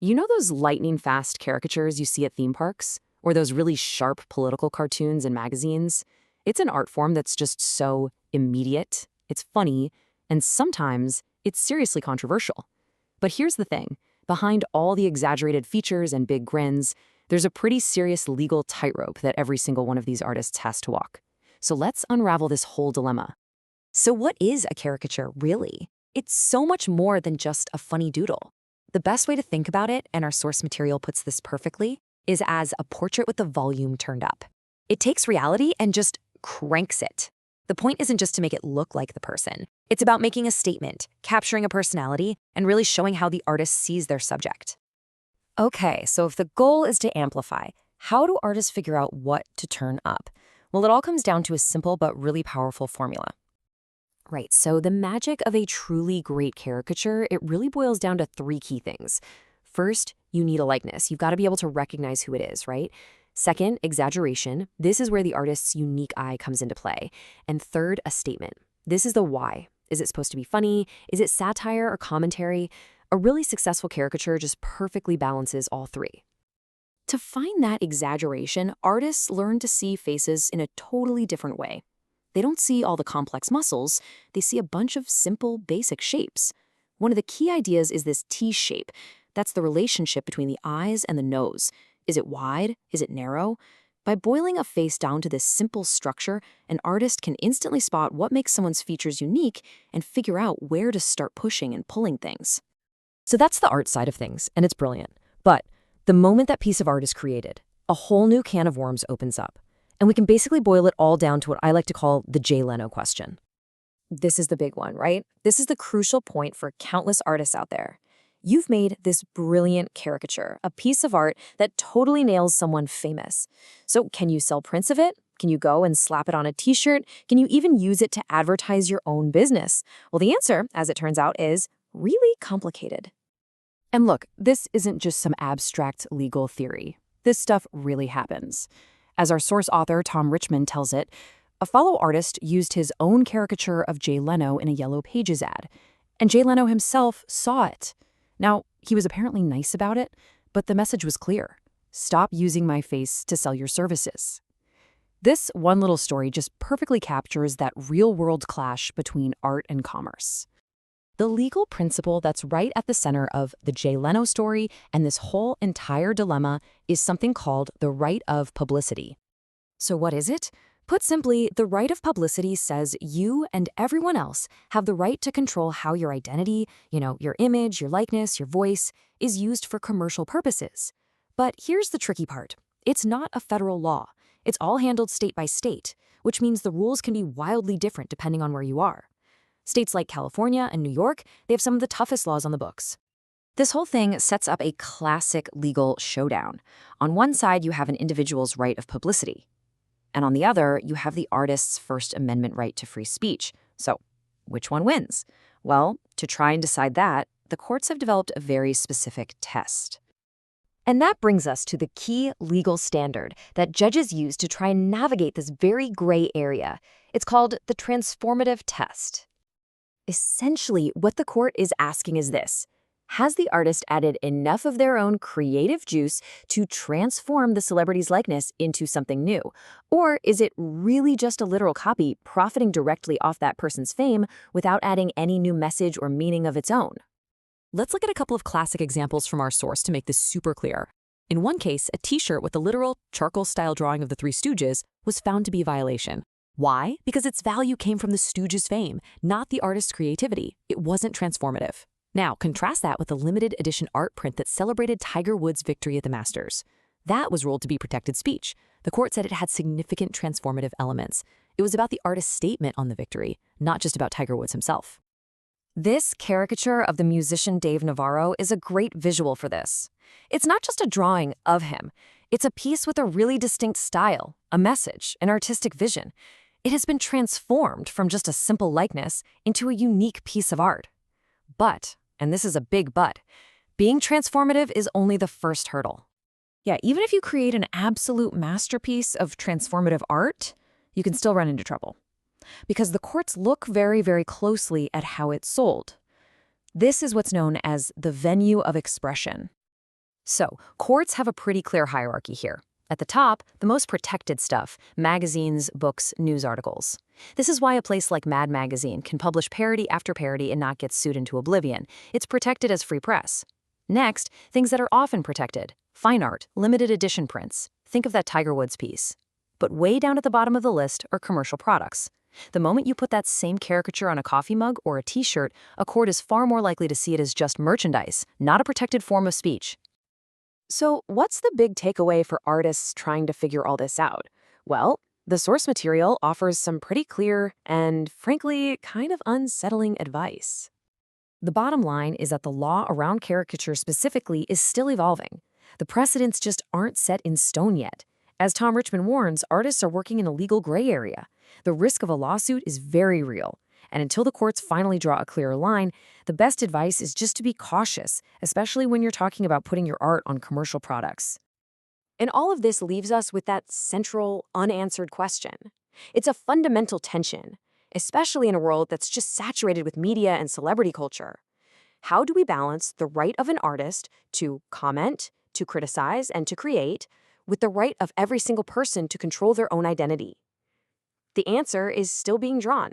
You know those lightning-fast caricatures you see at theme parks? Or those really sharp political cartoons in magazines? It's an art form that's just so immediate, it's funny, and sometimes it's seriously controversial. But here's the thing. Behind all the exaggerated features and big grins, there's a pretty serious legal tightrope that every single one of these artists has to walk. So let's unravel this whole dilemma. So what is a caricature, really? It's so much more than just a funny doodle. The best way to think about it, and our source material puts this perfectly, is as a portrait with the volume turned up. It takes reality and just cranks it. The point isn't just to make it look like the person. It's about making a statement, capturing a personality, and really showing how the artist sees their subject. Okay, so if the goal is to amplify, how do artists figure out what to turn up? Well, it all comes down to a simple but really powerful formula. Right, so the magic of a truly great caricature, it really boils down to three key things. First, you need a likeness. You've got to be able to recognize who it is, right? Second, exaggeration. This is where the artist's unique eye comes into play. And third, a statement. This is the why. Is it supposed to be funny? Is it satire or commentary? A really successful caricature just perfectly balances all three. To find that exaggeration, artists learn to see faces in a totally different way. They don't see all the complex muscles, they see a bunch of simple, basic shapes. One of the key ideas is this T-shape. That's the relationship between the eyes and the nose. Is it wide? Is it narrow? By boiling a face down to this simple structure, an artist can instantly spot what makes someone's features unique and figure out where to start pushing and pulling things. So that's the art side of things, and it's brilliant. But the moment that piece of art is created, a whole new can of worms opens up. And we can basically boil it all down to what I like to call the Jay Leno question. This is the big one, right? This is the crucial point for countless artists out there. You've made this brilliant caricature, a piece of art that totally nails someone famous. So can you sell prints of it? Can you go and slap it on a t-shirt? Can you even use it to advertise your own business? Well, the answer, as it turns out, is really complicated. And look, this isn't just some abstract legal theory. This stuff really happens. As our source author, Tom Richmond, tells it, a follow artist used his own caricature of Jay Leno in a Yellow Pages ad, and Jay Leno himself saw it. Now, he was apparently nice about it, but the message was clear. Stop using my face to sell your services. This one little story just perfectly captures that real-world clash between art and commerce. The legal principle that's right at the center of the Jay Leno story and this whole entire dilemma is something called the right of publicity. So what is it? Put simply, the right of publicity says you and everyone else have the right to control how your identity, your image, your likeness, your voice, is used for commercial purposes. But here's the tricky part. It's not a federal law. It's all handled state by state, which means the rules can be wildly different depending on where you are. States like California and New York, they have some of the toughest laws on the books. This whole thing sets up a classic legal showdown. On one side, you have an individual's right of publicity. And on the other, you have the artist's First Amendment right to free speech. So, which one wins? Well, to try and decide that, the courts have developed a very specific test. And that brings us to the key legal standard that judges use to try and navigate this very gray area. It's called the transformative test. Essentially, what the court is asking is this. Has the artist added enough of their own creative juice to transform the celebrity's likeness into something new? Or is it really just a literal copy profiting directly off that person's fame without adding any new message or meaning of its own? Let's look at a couple of classic examples from our source to make this super clear. In one case, a t-shirt with a literal charcoal-style drawing of the Three Stooges was found to be a violation. Why? Because its value came from the Stooges' fame, not the artist's creativity. It wasn't transformative. Now, contrast that with a limited edition art print that celebrated Tiger Woods' victory at the Masters. That was ruled to be protected speech. The court said it had significant transformative elements. It was about the artist's statement on the victory, not just about Tiger Woods himself. This caricature of the musician Dave Navarro is a great visual for this. It's not just a drawing of him. It's a piece with a really distinct style, a message, an artistic vision. It has been transformed from just a simple likeness into a unique piece of art. But, and this is a big but, being transformative is only the first hurdle. Yeah, even if you create an absolute masterpiece of transformative art, you can still run into trouble. Because the courts look very, very closely at how it's sold. This is what's known as the venue of expression. So, courts have a pretty clear hierarchy here. At the top, the most protected stuff, magazines, books, news articles. This is why a place like Mad Magazine can publish parody after parody and not get sued into oblivion. It's protected as free press. Next, things that are often protected. Fine art, limited edition prints. Think of that Tiger Woods piece. But way down at the bottom of the list are commercial products. The moment you put that same caricature on a coffee mug or a t-shirt, a court is far more likely to see it as just merchandise, not a protected form of speech. So, what's the big takeaway for artists trying to figure all this out? Well, the source material offers some pretty clear and, frankly, kind of unsettling advice. The bottom line is that the law around caricature specifically is still evolving. The precedents just aren't set in stone yet. As Tom Richman warns, artists are working in a legal gray area. The risk of a lawsuit is very real. And until the courts finally draw a clearer line, the best advice is just to be cautious, especially when you're talking about putting your art on commercial products. And all of this leaves us with that central, unanswered question. It's a fundamental tension, especially in a world that's just saturated with media and celebrity culture. How do we balance the right of an artist to comment, to criticize, and to create, with the right of every single person to control their own identity? The answer is still being drawn.